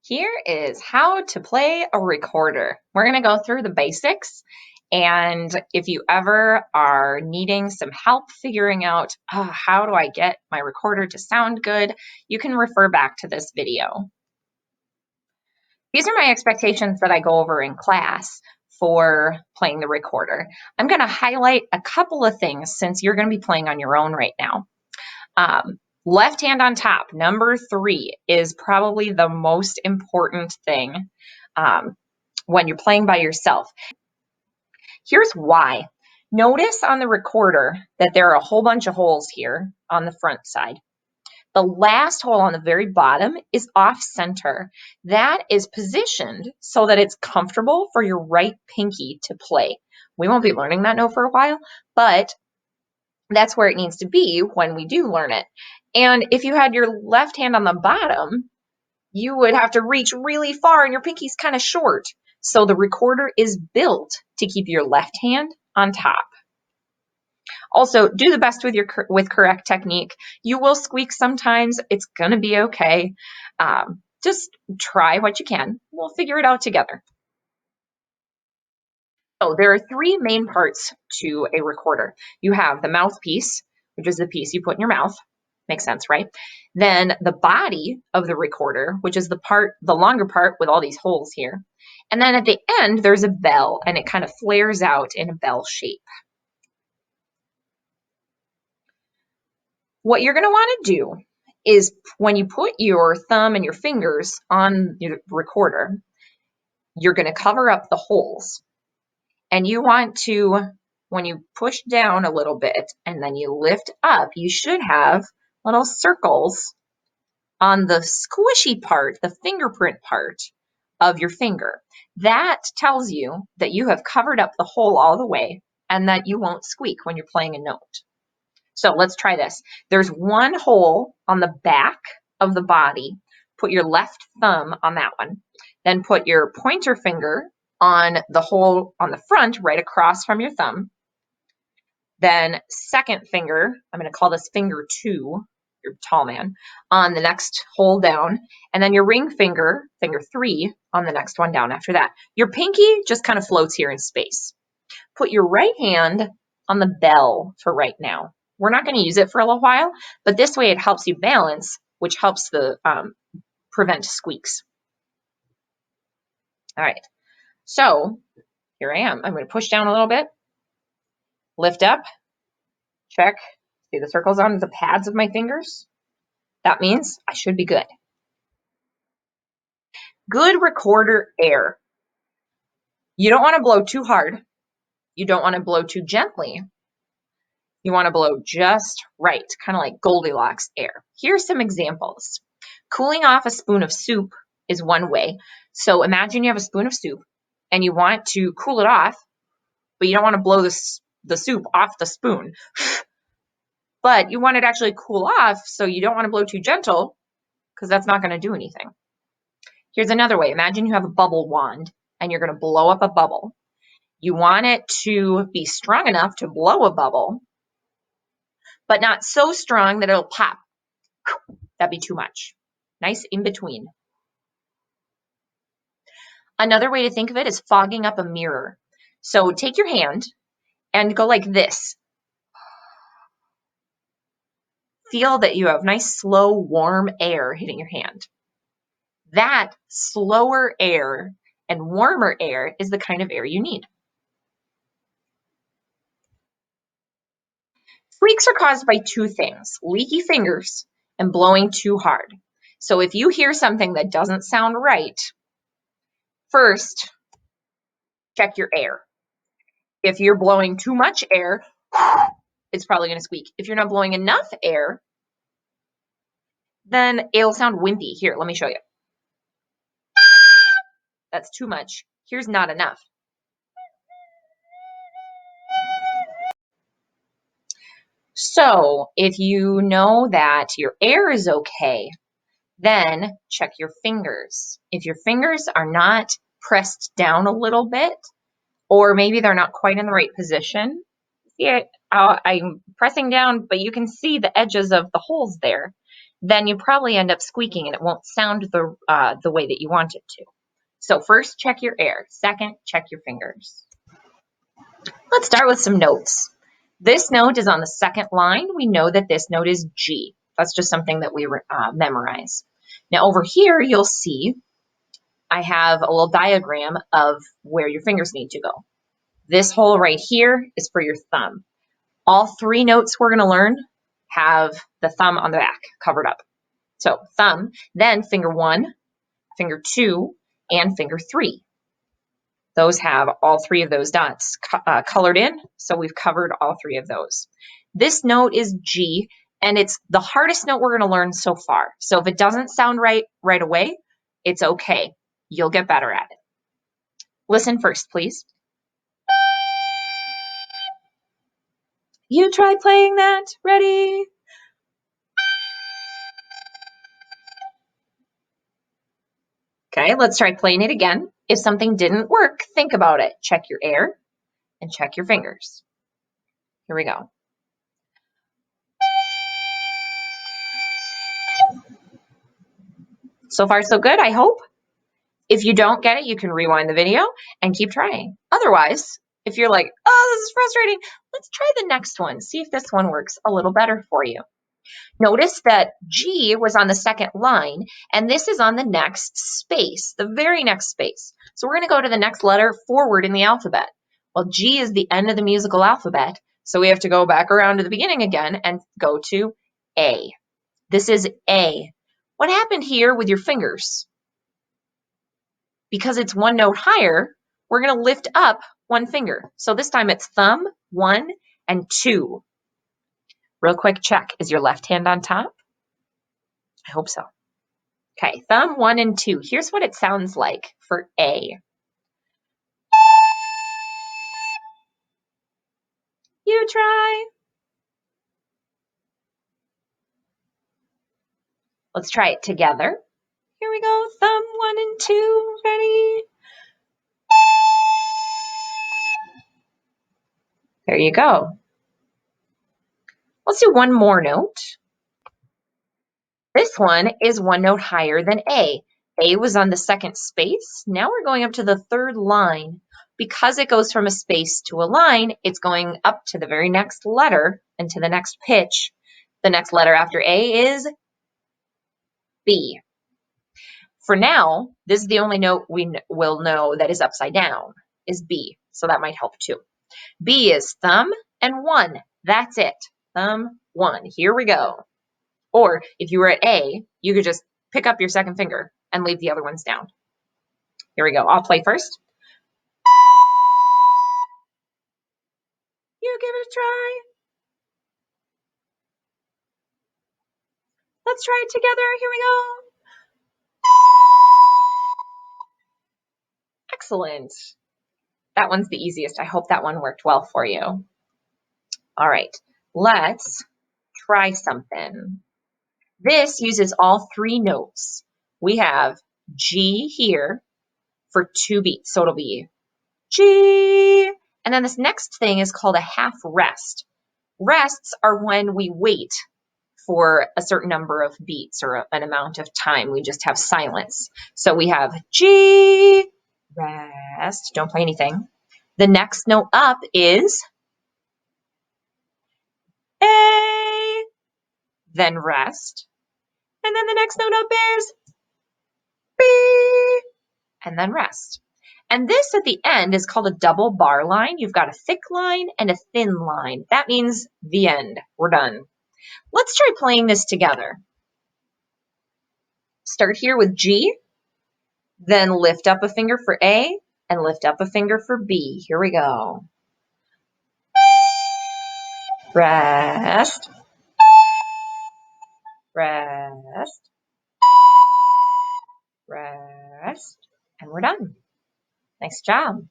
Here is how to play a recorder. We're going to go through the basics, and if you ever are needing some help figuring out how do I get my recorder to sound good, you can refer back to this video. These are my expectations that I go over in class for playing the recorder. I'm going to highlight a couple of things since you're going to be playing on your own right now. Left hand on top, number 3, is probably the most important thing when you're playing by yourself. Here's why. Notice on the recorder that there are a whole bunch of holes here on the front side. The last hole on the very bottom is off center. That is positioned so that it's comfortable for your right pinky to play. We won't be learning that note for a while, but that's where it needs to be when we do learn it. And if you had your left hand on the bottom, you would have to reach really far and your pinky's kind of short. So the recorder is built to keep your left hand on top. Also, do the best with correct technique. You will squeak sometimes. It's going to be okay. Just try what you can. We'll figure it out together. So there are 3 main parts to a recorder. You have the mouthpiece, which is the piece you put in your mouth. Makes sense, right? Then the body of the recorder, which is the longer part with all these holes here. And then at the end, there's a bell, and it kind of flares out in a bell shape. What you're going to want to do is when you put your thumb and your fingers on your recorder, you're going to cover up the holes. And you want to, when you push down a little bit and then you lift up, you should have little circles on the squishy part, the fingerprint part of your finger. That tells you that you have covered up the hole all the way and that you won't squeak when you're playing a note. So let's try this. There's one hole on the back of the body. Put your left thumb on that one. Then put your pointer finger on the hole on the front, right across from your thumb. Then second finger, I'm going to call this finger 2, your tall man, on the next hole down. And then your ring finger, finger 3, on the next one down after that. Your pinky just kind of floats here in space. Put your right hand on the bell for right now. We're not going to use it for a little while, but this way it helps you balance, which helps prevent squeaks. All right, so here I am. I'm going to push down a little bit, lift up, check. See the circles on the pads of my fingers? That means I should be good. Good recorder air. You don't want to blow too hard. You don't want to blow too gently. You want to blow just right, kind of like Goldilocks air. Here's some examples. Cooling off a spoon of soup is one way. So imagine you have a spoon of soup and you want to cool it off, but you don't want to blow the soup off the spoon. But you want it to actually cool off, so you don't want to blow too gentle because that's not going to do anything. Here's another way. Imagine you have a bubble wand and you're going to blow up a bubble. You want it to be strong enough to blow a bubble, but not so strong that it'll pop. That'd be too much. Nice in between. Another way to think of it is fogging up a mirror. So take your hand and go like this. Feel that you have nice, slow, warm air hitting your hand. That slower air and warmer air is the kind of air you need. Squeaks are caused by 2 things, leaky fingers and blowing too hard. So if you hear something that doesn't sound right, first, check your air. If you're blowing too much air, it's probably going to squeak. If you're not blowing enough air, then it'll sound wimpy. Here, let me show you. That's too much. Here's not enough. So if you know that your air is okay, then check your fingers. If your fingers are not pressed down a little bit, or maybe they're not quite in the right position, I'm pressing down, but you can see the edges of the holes there. then you probably end up squeaking and it won't sound the way that you want it to. So first, check your air. Second, check your fingers. Let's start with some notes. This note is on the second line. We know that this note is G. That's just something that we memorize. Now over here, you'll see I have a little diagram of where your fingers need to go. This hole right here is for your thumb. All three notes we're going to learn have the thumb on the back covered up. So thumb, then finger 1, finger 2, and finger 3. Those have all three of those dots colored in, so we've covered all three of those. This note is G, and it's the hardest note we're going to learn so far. So if it doesn't sound right away, it's okay. You'll get better at it. Listen first, please. You try playing that. Ready? Okay, let's try playing it again. If something didn't work, think about it. Check your air and check your fingers. Here we go. So far, so good, I hope. If you don't get it, you can rewind the video and keep trying. Otherwise, if you're like, oh, this is frustrating, let's try the next one. See if this one works a little better for you. Notice that G was on the second line, and this is on the next space, the very next space. So we're going to go to the next letter forward in the alphabet. Well, G is the end of the musical alphabet, so we have to go back around to the beginning again and go to A. This is A. What happened here with your fingers? Because it's one note higher, we're going to lift up one finger. So this time it's thumb, 1, and 2. Real quick check. Is your left hand on top? I hope so. Okay, thumb, 1, and 2. Here's what it sounds like for A. You try. Let's try it together. Here we go. Thumb, 1, and 2. Ready? There you go. Let's do one more note. This one is one note higher than A. A was on the second space. Now we're going up to the third line. Because it goes from a space to a line, it's going up to the very next letter and to the next pitch. The next letter after A is B. For now, this is the only note we will know that is upside down, is B. So that might help too. B is thumb and 1. That's it. Thumb, 1. Here we go. Or if you were at A, you could just pick up your second finger and leave the other ones down. Here we go. I'll play first. You give it a try. Let's try it together. Here we go. Excellent. That one's the easiest. I hope that one worked well for you. All right, let's try something. This uses all three notes. We have G here for 2 beats, so it'll be G. And then this next thing is called a half rest. Rests are when we wait for a certain number of beats or an amount of time. We just have silence. So we have G, rest, don't play anything. The next note up is A, then rest. And then the next note up is B, and then rest. And this at the end is called a double bar line. You've got a thick line and a thin line. That means the end. We're done. Let's try playing this together. Start here with G, then lift up a finger for A, and lift up a finger for B. Here we go. Rest, rest, rest, and we're done. Nice job.